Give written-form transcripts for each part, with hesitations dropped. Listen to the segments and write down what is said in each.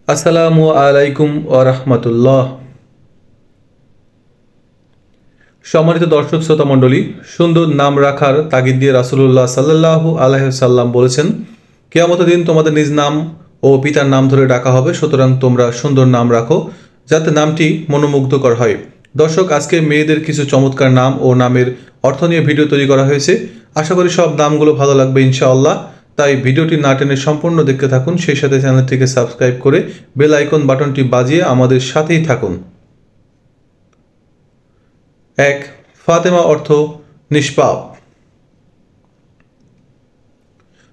আসসালামু আলাইকুম ওয়া রাহমাতুল্লাহ। সম্মানিত দর্শক শ্রোতা মণ্ডলী, সুন্দর নাম রাখার তাগিদ দিয়ে রাসূলুল্লাহ সাল্লাল্লাহু আলাইহি ওয়াসাল্লাম বলেছেন, কিয়ামতের দিন তোমাদের নিজ নাম ও পিতার নাম ধরে ডাকা হবে, সুতরাং তোমরা সুন্দর নাম রাখো যাতে নামটি মনোমুগ্ধকর হয়। দর্শক, আজকে মেয়েদের কিছু চমৎকার নাম ও নামের অর্থ নিয়ে ভিডিও তৈরি করা হয়েছে। আশা করি সব নামগুলো ভালো লাগবে ইনশাআল্লাহ। তাই ভিডিওটি না টেনে সম্পূর্ণ দেখতে থাকুন, সেই সাথে চ্যানেলটিকে সাবস্ক্রাইব করে বেল আইকন বাটনটি বাজিয়ে আমাদের সাথেই থাকুন। 1. ফাতেমা অর্থ নিষ্পাপ।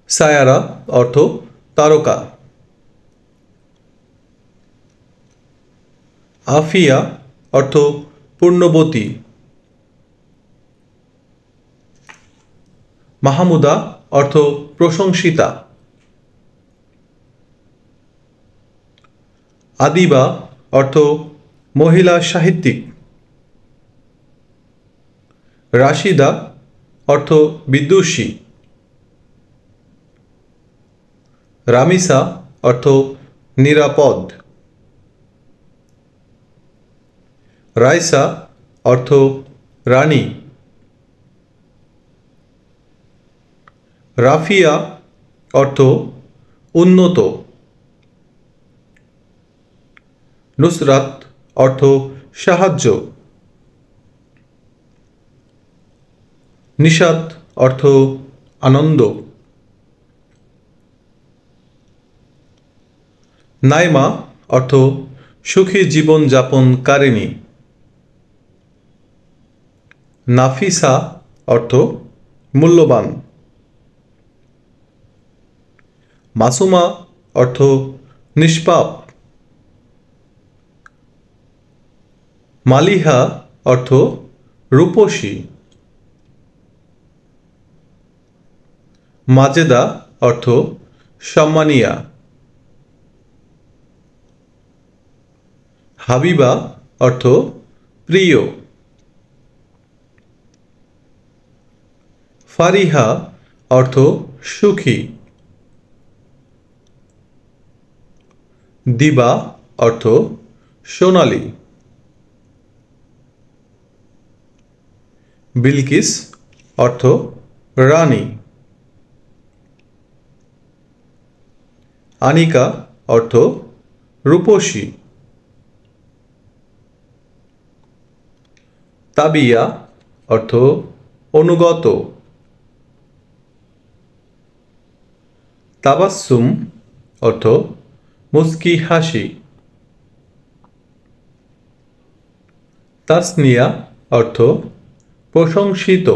সায়ারা অর্থ তারকা। আফিয়া অর্থ পূর্ণবতী। মাহমুদা অর্থ প্রশংসিতা। আদিবা অর্থ মহিলা সাহিত্যিক। রাশিদা অর্থ বিদুষী। রামিসা অর্থ নিরাপদ। রাইসা অর্থ রানী। রাফিয়া অর্থ উন্নত। নুসরাত অর্থ সাহায্য। নিশাত অর্থ আনন্দ। নাইমা অর্থ সুখী জীবন যাপনকারিণী। নাফিসা অর্থ মূল্যবান। মাসুমা অর্থ নিষ্পাপ। মালিহা অর্থ রূপসী। মাজেদা অর্থ সম্মানিয়া। হাবিবা অর্থ প্রিয়। ফারিহা অর্থ সুখী। দিবা অর্থ সোনালী। বিলকিস অর্থ রানী। আনিকা অর্থ রূপসী। তাবিয়া অর্থ অনুগত। তাবাসসুম অর্থ মুস্কি হাসি। তাসনিয়া অর্থ প্রশংসিত।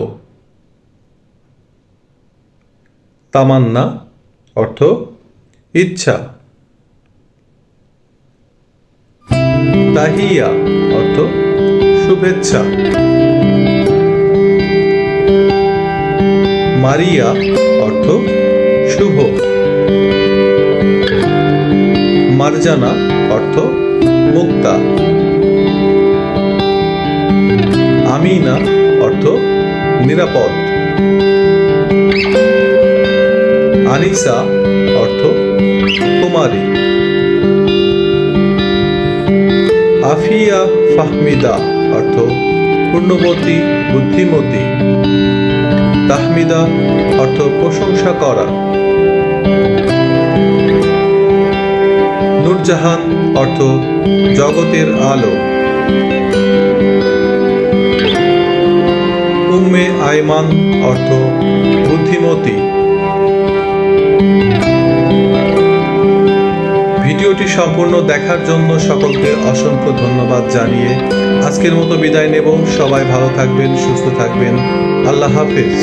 তামান্না অর্থ ইচ্ছা। তাহিয়া অর্থ শুভেচ্ছা। মারিয়া অর্থ শুভ। মারজানা অর্থ মুক্তা। আমিনা অর্থ নিরাপদ। আনিসা অর্থ কুমারী। আফিয়া ফাহমিদা অর্থ পূর্ণবতী বুদ্ধিমতী। তাহমিদা অর্থ প্রশংসা করা। নূরজাহান অর্থ জগতের আলো। উম্মে আয়মান অর্থ বুদ্ধিমতী। ভিডিওটি সম্পূর্ণ দেখার জন্য সকলকে অসংখ্য ধন্যবাদ জানিয়ে আজকের মতো বিদায় নেব। সবাই ভালো থাকবেন, সুস্থ থাকবেন। আল্লাহ হাফেজ।